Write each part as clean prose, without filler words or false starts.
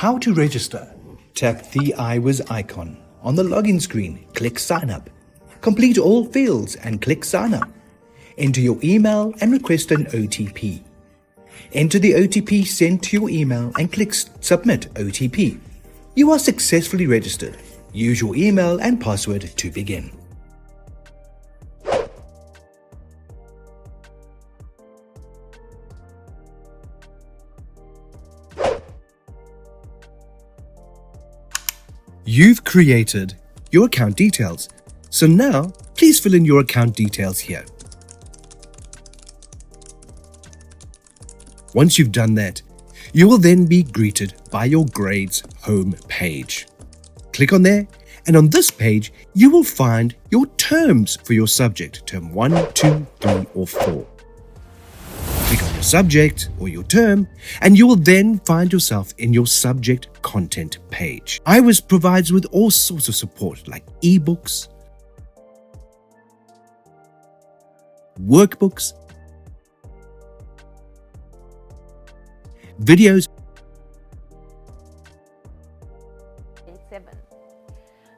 How to register. Tap the iWiz icon. On the login screen, click Sign Up. Complete all fields and click Sign Up. Enter your email and request an OTP. Enter the OTP sent to your email and click Submit OTP. You are successfully registered. Use your email and password to begin. You've created your account details. So now, please fill in your account details here. Once you've done that, you will then be greeted by your grades home page. Click on there, and on this page, you will find your terms for your subject, term 1, 2, 3, or 4. Click on your subject or your term, and you will then find yourself in your subject content page. iWiz provides with all sorts of support like ebooks, workbooks, videos.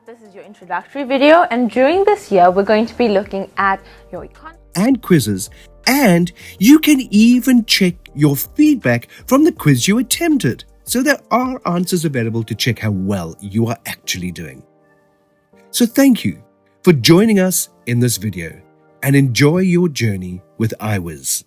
This is your introductory video, and during this year we're going to be looking at your economy and quizzes, and you can even check your feedback from the quiz you attempted. So there are answers available to check how well you are actually doing. So thank you for joining us in this video, and enjoy your journey with iWiz.